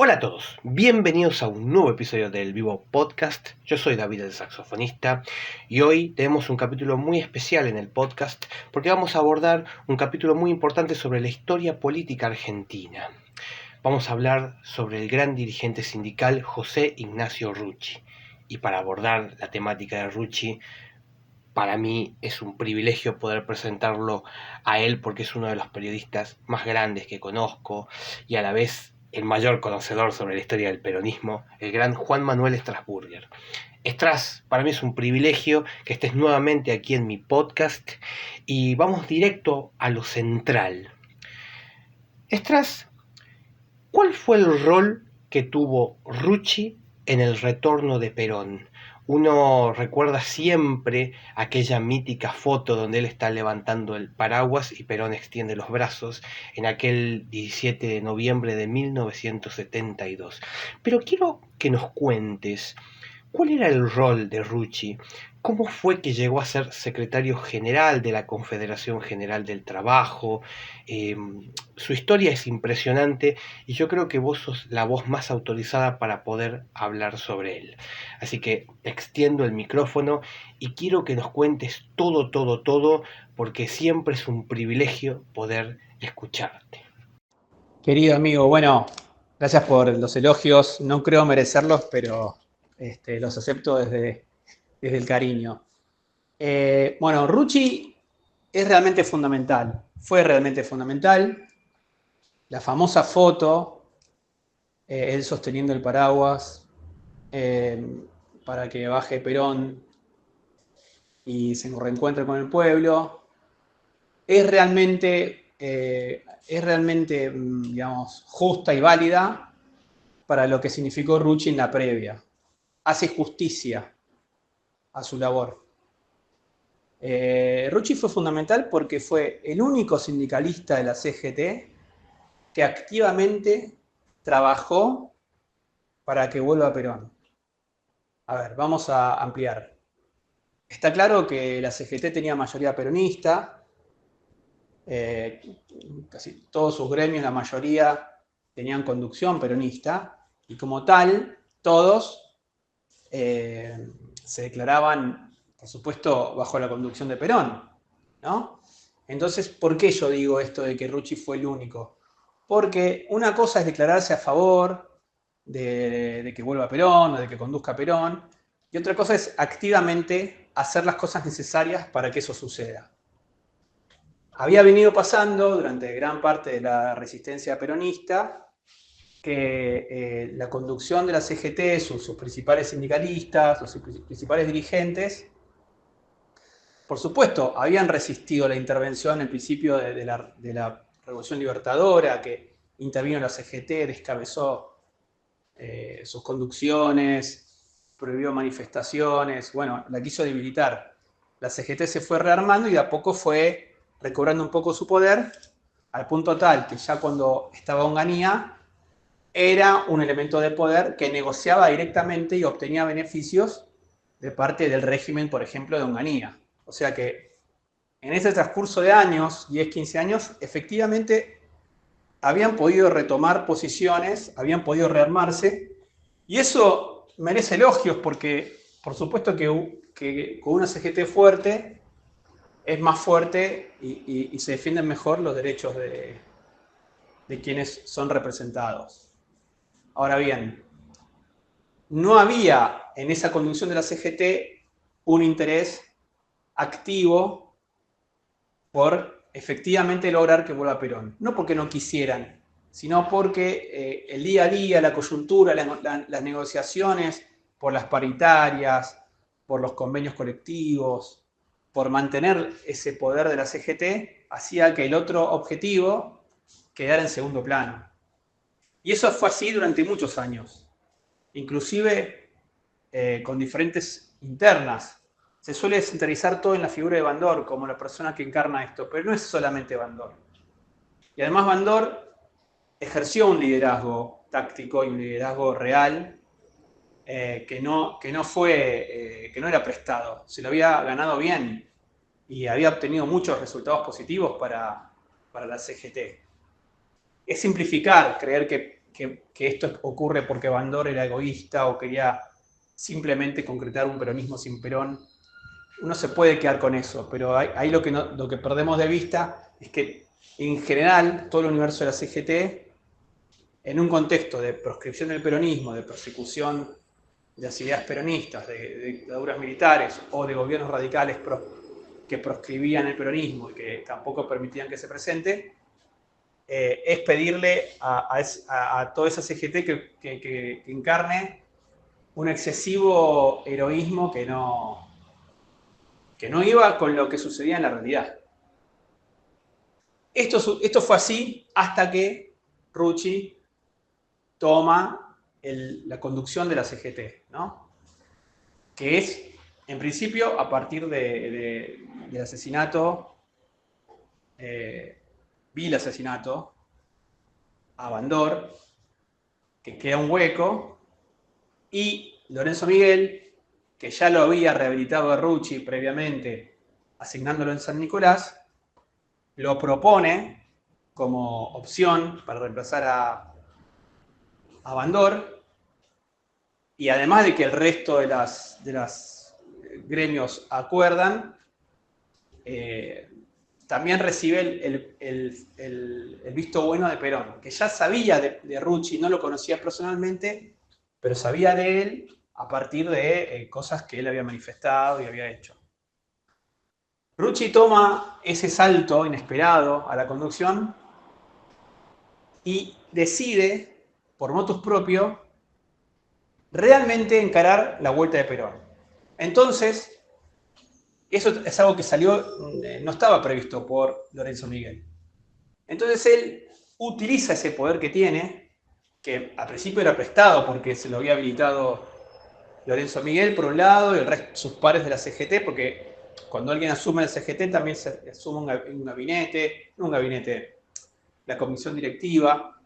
Hola a todos, bienvenidos a un nuevo episodio del Vivo Podcast. Yo soy David el saxofonista y hoy tenemos un capítulo muy especial en el podcast porque vamos a abordar un capítulo muy importante sobre la historia política argentina. Vamos a hablar sobre el gran dirigente sindical José Ignacio Rucci. Y para abordar la temática de Rucci, para mí es un privilegio poder presentarlo a él porque es uno de los periodistas más grandes que conozco y a la vez el mayor conocedor sobre la historia del peronismo, el gran Juan Manuel Strasburger. Stras, para mí es un privilegio que estés nuevamente aquí en mi podcast y vamos directo a lo central. Stras, ¿cuál fue el rol que tuvo Rucci en el retorno de Perón? Uno recuerda siempre aquella mítica foto donde él está levantando el paraguas y Perón extiende los brazos en aquel 17 de noviembre de 1972. Pero quiero que nos cuentes cuál era el rol de Rucci, cómo fue que llegó a ser secretario general de la Confederación General del Trabajo. Eh, Su historia es impresionante y yo creo que vos sos la voz más autorizada para poder hablar sobre él. Así que extiendo el micrófono y quiero que nos cuentes todo, porque siempre es un privilegio poder escucharte. Querido amigo, bueno, gracias por los elogios. No creo merecerlos, pero los acepto desde el cariño. Bueno, Rucci es realmente fundamental. Fue realmente fundamental. La famosa foto, él sosteniendo el paraguas para que baje Perón y se reencuentre con el pueblo, es realmente, digamos, justa y válida para lo que significó Rucci en la previa. Hace justicia a su labor. Rucci fue fundamental porque fue el único sindicalista de la CGT que activamente trabajó para que vuelva Perón. A ver, vamos a ampliar. Está claro que la CGT tenía mayoría peronista, casi todos sus gremios, la mayoría, tenían conducción peronista, y como tal, todos se declaraban, por supuesto, bajo la conducción de Perón, ¿no? Entonces, ¿por qué yo digo esto de que Rucci fue el único? Porque una cosa es declararse a favor de que vuelva Perón o de que conduzca Perón, y otra cosa es activamente hacer las cosas necesarias para que eso suceda. Había venido pasando durante gran parte de la resistencia peronista que la conducción de la CGT, sus principales sindicalistas, sus principales dirigentes, por supuesto, habían resistido la intervención en principio de la Revolución Libertadora, que intervino la CGT, descabezó sus conducciones, prohibió manifestaciones, bueno, la quiso debilitar. La CGT se fue rearmando y de a poco fue recobrando un poco su poder, al punto tal que ya cuando estaba Onganía, era un elemento de poder que negociaba directamente y obtenía beneficios de parte del régimen, por ejemplo, de Onganía. O sea que en ese transcurso de años, 10, 15 años, efectivamente habían podido retomar posiciones, habían podido rearmarse, y eso merece elogios porque, por supuesto, que con una CGT fuerte es más fuerte y se defienden mejor los derechos de quienes son representados. Ahora bien, no había en esa conducción de la CGT un interés activo por efectivamente lograr que vuelva Perón. No porque no quisieran, sino porque el día a día, la coyuntura, las negociaciones por las paritarias, por los convenios colectivos, por mantener ese poder de la CGT, hacía que el otro objetivo quedara en segundo plano. Y eso fue así durante muchos años, inclusive con diferentes internas. Se suele centralizar todo en la figura de Bandor como la persona que encarna esto, pero no es solamente Bandor. Y además Bandor ejerció un liderazgo táctico y un liderazgo real que no era prestado, se lo había ganado bien y había obtenido muchos resultados positivos para la CGT. Es simplificar creer que que esto ocurre porque Bandor era egoísta o quería simplemente concretar un peronismo sin Perón. Uno se puede quedar con eso, pero ahí lo que perdemos de vista es que en general todo el universo de la CGT, en un contexto de proscripción del peronismo, de persecución de las ideas peronistas, de dictaduras militares o de gobiernos radicales que proscribían el peronismo y que tampoco permitían que se presente, es pedirle a toda esa CGT que encarne un excesivo heroísmo que no iba con lo que sucedía en la realidad. Esto fue así hasta que Rucci toma la conducción de la CGT, ¿no? Que es, en principio, a partir del asesinato, vil asesinato a Bandor, que queda un hueco, y Lorenzo Miguel, que ya lo había rehabilitado a Rucci previamente, asignándolo en San Nicolás, lo propone como opción para reemplazar a Bandor, y además de que el resto de las gremios acuerdan, también recibe el visto bueno de Perón, que ya sabía de Rucci, no lo conocía personalmente, pero sabía de él a partir de cosas que él había manifestado y había hecho. Rucci toma ese salto inesperado a la conducción y decide, por motus propio, realmente encarar la vuelta de Perón. Entonces, eso es algo que salió, no estaba previsto por Lorenzo Miguel. Entonces él utiliza ese poder que tiene, que al principio era prestado porque se lo había habilitado Lorenzo Miguel por un lado y el resto, sus pares de la CGT, porque cuando alguien asume el CGT también se asume un gabinete, la comisión directiva.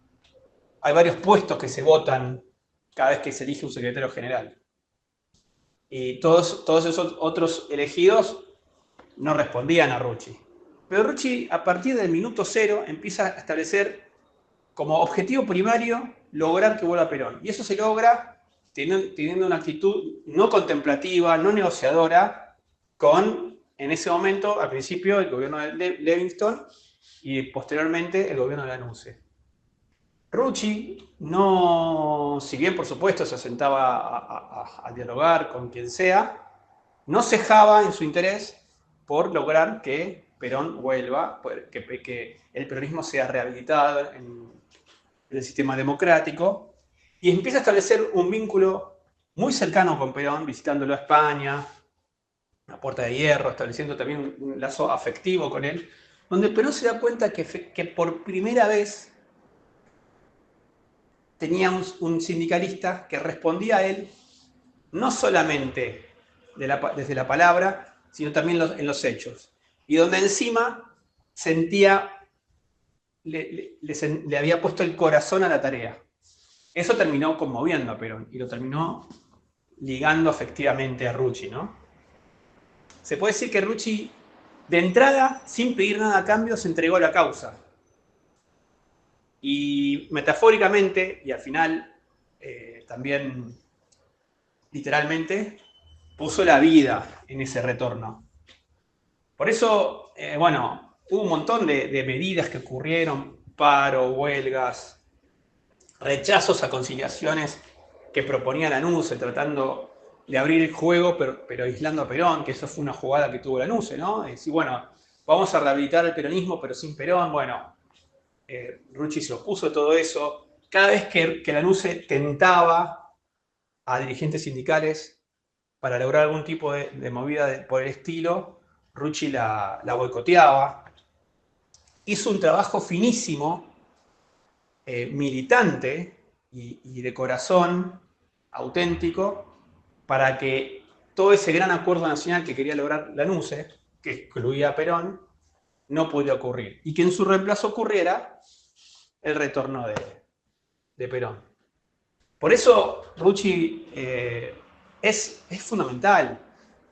Hay varios puestos que se votan cada vez que se elige un secretario general. Y todos esos otros elegidos no respondían a Rucci. Pero Rucci, a partir del minuto cero, empieza a establecer como objetivo primario lograr que vuelva Perón. Y eso se logra teniendo una actitud no contemplativa, no negociadora, con, en ese momento, al principio, el gobierno de Livingston y posteriormente el gobierno de Lanusse. Rucci no, si bien por supuesto se sentaba a dialogar con quien sea, no cejaba en su interés por lograr que Perón vuelva, que el peronismo sea rehabilitado en el sistema democrático, y empieza a establecer un vínculo muy cercano con Perón, visitándolo a España, a Puerta de Hierro, estableciendo también un lazo afectivo con él, donde Perón se da cuenta que por primera vez tenía un sindicalista que respondía a él no solamente desde la palabra, sino también en los hechos. Y donde encima sentía, le había puesto el corazón a la tarea. Eso terminó conmoviendo a Perón y lo terminó ligando afectivamente a Rucci, ¿no? Se puede decir que Rucci, de entrada, sin pedir nada a cambio, se entregó a la causa. Y metafóricamente, y al final también literalmente, puso la vida en ese retorno. Por eso, bueno, hubo un montón de medidas que ocurrieron, paro, huelgas, rechazos a conciliaciones que proponía Lanusse, tratando de abrir el juego, pero aislando a Perón, que eso fue una jugada que tuvo Lanusse, ¿no? Decir, bueno, vamos a rehabilitar el peronismo, pero sin Perón. Bueno, Rucci se opuso a todo eso. Cada vez que Lanusse tentaba a dirigentes sindicales para lograr algún tipo de movida por el estilo, Rucci la boicoteaba. Hizo un trabajo finísimo, militante y de corazón auténtico para que todo ese gran acuerdo nacional que quería lograr Lanusse, que excluía a Perón, no pudiera ocurrir. Y que en su reemplazo ocurriera el retorno de Perón. Por eso Rucci es fundamental.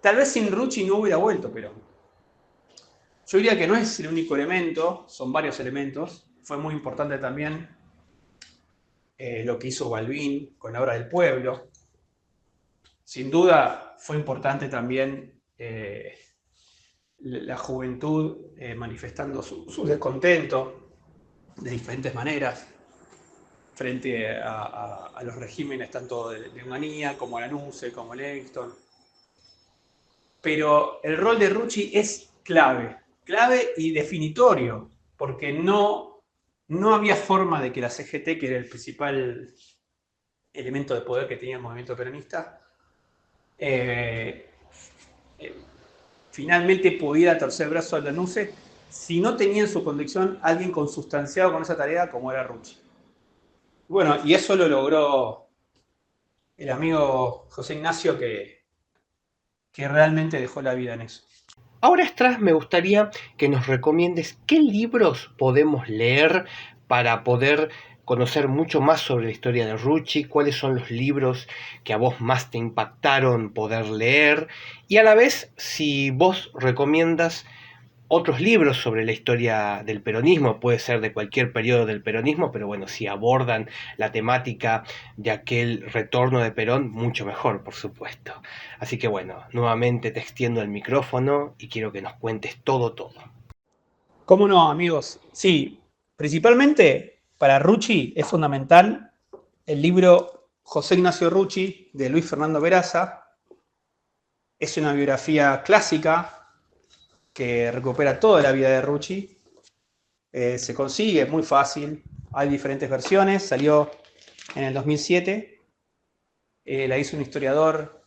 Tal vez sin Rucci no hubiera vuelto Perón. Yo diría que no es el único elemento, son varios elementos. Fue muy importante también lo que hizo Balbín con la obra del pueblo. Sin duda fue importante también la juventud manifestando su descontento de diferentes maneras frente a los regímenes tanto de Onganía como Lanuse, como Livingston. Pero el rol de Rucci es clave y definitorio, porque no había forma de que la CGT, que era el principal elemento de poder que tenía el movimiento peronista, finalmente pudiera torcer el brazo al Lanuse si no tenía en su conducción alguien consustanciado con esa tarea como era Rucci. Bueno, y eso lo logró el amigo José Ignacio, que realmente dejó la vida en eso. Ahora, Stras, me gustaría que nos recomiendes qué libros podemos leer para poder conocer mucho más sobre la historia de Rucci, cuáles son los libros que a vos más te impactaron poder leer, y a la vez si vos recomiendas otros libros sobre la historia del peronismo, puede ser de cualquier periodo del peronismo, pero bueno, si abordan la temática de aquel retorno de Perón, mucho mejor, por supuesto. Así que bueno, nuevamente te extiendo el micrófono y quiero que nos cuentes todo. ¿Cómo no, amigos? Sí, principalmente para Rucci es fundamental el libro José Ignacio Rucci de Luis Fernando Peraza. Es una biografía clásica que recupera toda la vida de Rucci. Se consigue muy fácil, hay diferentes versiones, salió en el 2007, la hizo un historiador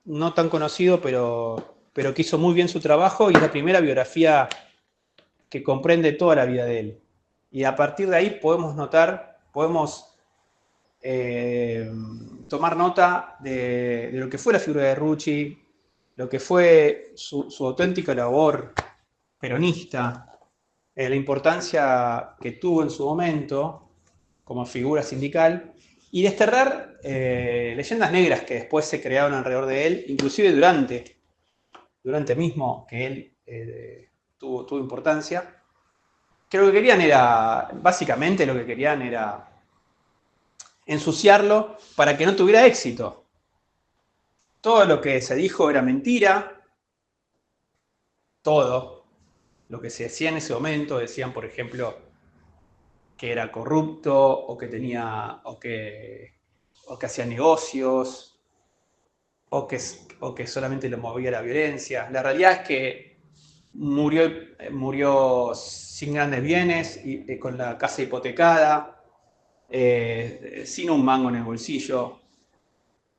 no tan conocido, pero que hizo muy bien su trabajo y es la primera biografía que comprende toda la vida de él. Y a partir de ahí podemos tomar nota de lo que fue la figura de Rucci, lo que fue su auténtica labor peronista, la importancia que tuvo en su momento como figura sindical, y desterrar leyendas negras que después se crearon alrededor de él, inclusive durante mismo que él tuvo importancia. Que lo que querían era, básicamente lo que querían era ensuciarlo para que no tuviera éxito. Todo lo que se dijo era mentira, todo lo que se decía en ese momento, decían, por ejemplo, que era corrupto o que tenía o que hacía negocios o que solamente lo movía la violencia. La realidad es que murió sin grandes bienes, y con la casa hipotecada, sin un mango en el bolsillo,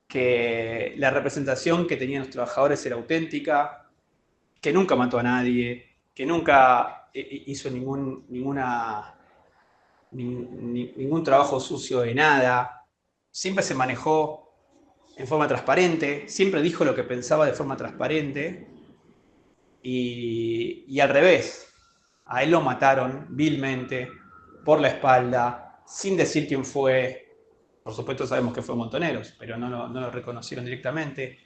que la representación que tenían los trabajadores era auténtica, que nunca mató a nadie, que nunca hizo ningún trabajo sucio de nada, siempre se manejó en forma transparente, siempre dijo lo que pensaba de forma transparente, y al revés, a él lo mataron vilmente, por la espalda, sin decir quién fue. Por supuesto sabemos que fue Montoneros, pero no lo reconocieron directamente.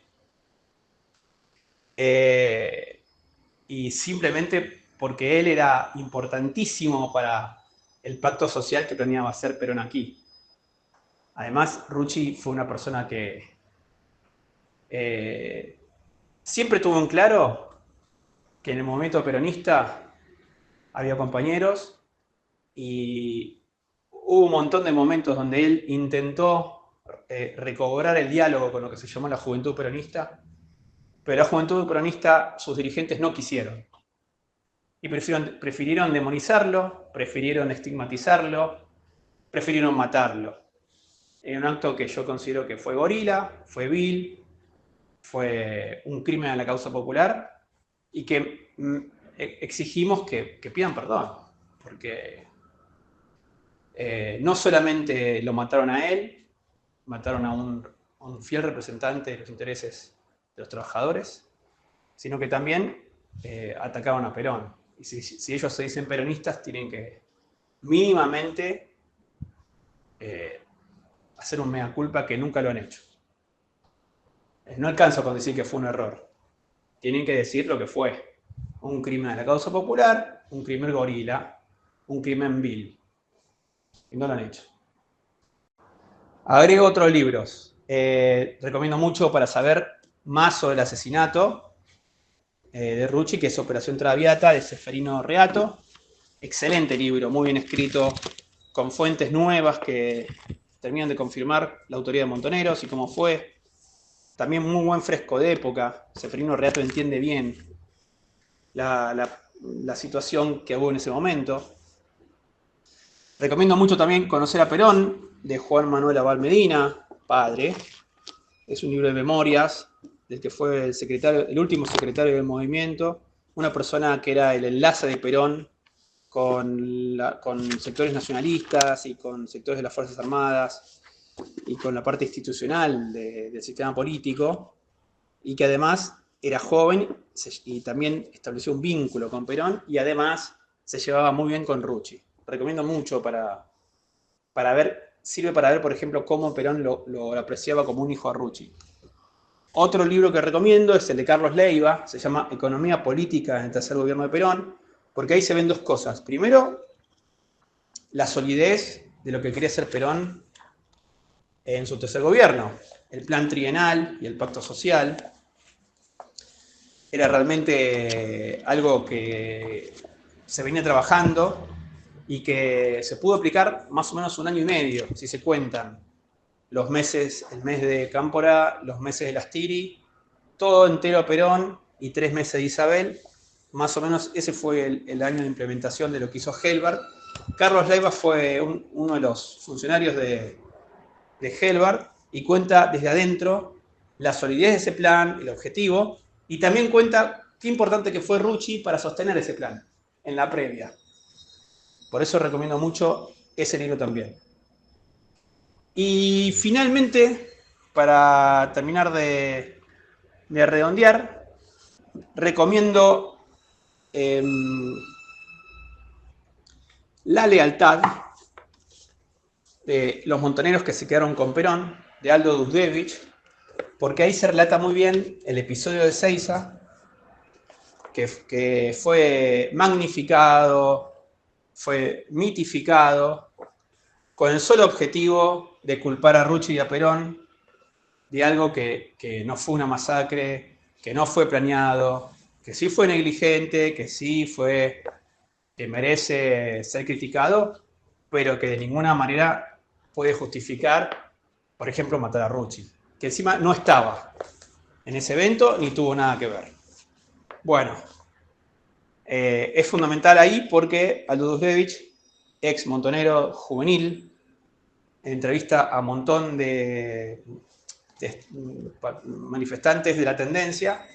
Y simplemente porque él era importantísimo para el pacto social que planeaba hacer Perón aquí. Además, Rucci fue una persona que siempre tuvo en claro que en el movimiento peronista había compañeros, y hubo un montón de momentos donde él intentó recobrar el diálogo con lo que se llamó la juventud peronista, pero la juventud peronista, sus dirigentes no quisieron. Y prefirieron demonizarlo, prefirieron estigmatizarlo, prefirieron matarlo. En un acto que yo considero que fue gorila, fue vil, fue un crimen a la causa popular, y que exigimos que pidan perdón, porque no solamente lo mataron a él, mataron a un fiel representante de los intereses de los trabajadores, sino que también atacaron a Perón. Y si ellos se dicen peronistas, tienen que mínimamente hacer un mea culpa, que nunca lo han hecho. No alcanzo con decir que fue un error. Tienen que decir lo que fue. Un crimen a la causa popular, un crimen gorila, un crimen vil. Y no lo han hecho. Agrego otros libros. Recomiendo mucho para saber más sobre el asesinato de Rucci, que es Operación Traviata, de Ceferino Reato. Excelente libro, muy bien escrito, con fuentes nuevas que terminan de confirmar la autoría de Montoneros y cómo fue. También muy buen fresco de época. Ceferino Reato entiende bien la situación que hubo en ese momento. Recomiendo mucho también Conocer a Perón, de Juan Manuel Abal Medina, padre. Es un libro de memorias del que fue el último secretario del movimiento, una persona que era el enlace de Perón con sectores nacionalistas y con sectores de las Fuerzas Armadas y con la parte institucional del sistema político, y que además era joven y también estableció un vínculo con Perón y además se llevaba muy bien con Rucci. Recomiendo mucho para ver, sirve para ver, por ejemplo, cómo Perón lo apreciaba como un hijo a Rucci. Otro libro que recomiendo es el de Carlos Leiva, se llama Economía Política en el tercer gobierno de Perón, porque ahí se ven dos cosas. Primero, la solidez de lo que quería hacer Perón en su tercer gobierno. El plan trienal y el pacto social era realmente algo que se venía trabajando y que se pudo aplicar más o menos 1 año y medio, si se cuentan los meses, el mes de Cámpora, los meses de Lastiri, todo entero a Perón y 3 meses de Isabel. Más o menos ese fue el año de implementación de lo que hizo Helbart. Carlos Leiva fue uno de los funcionarios de Helbart y cuenta desde adentro la solidez de ese plan, el objetivo, y también cuenta qué importante que fue Rucci para sostener ese plan en la previa. Por eso recomiendo mucho ese libro también. Y finalmente, para terminar de redondear, recomiendo La lealtad de los montoneros que se quedaron con Perón, de Aldo Dusdevich, porque ahí se relata muy bien el episodio de Seiza, que fue magnificado, fue mitificado, con el solo objetivo de culpar a Rucci y a Perón de algo que no fue una masacre, que no fue planeado, que sí fue negligente, que sí fue, que merece ser criticado, pero que de ninguna manera puede justificar, por ejemplo, matar a Rucci, que encima no estaba en ese evento ni tuvo nada que ver. Bueno, es fundamental ahí porque Aldo Dusdevich, ex montonero juvenil, entrevista a un montón de manifestantes de la tendencia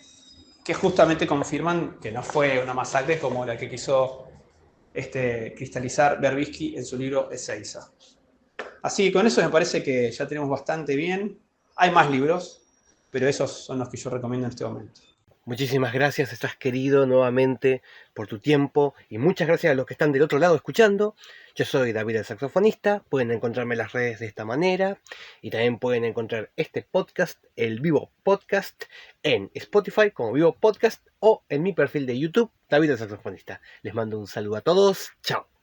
que justamente confirman que no fue una masacre como la que quiso cristalizar Berbisky en su libro Ezeiza. Así que con eso me parece que ya tenemos bastante bien. Hay más libros, pero esos son los que yo recomiendo en este momento. Muchísimas gracias, estás querido nuevamente por tu tiempo y muchas gracias a los que están del otro lado escuchando. Yo soy David el saxofonista, pueden encontrarme en las redes de esta manera y también pueden encontrar este podcast, el Vivo Podcast, en Spotify como Vivo Podcast o en mi perfil de YouTube, David el saxofonista. Les mando un saludo a todos, chao.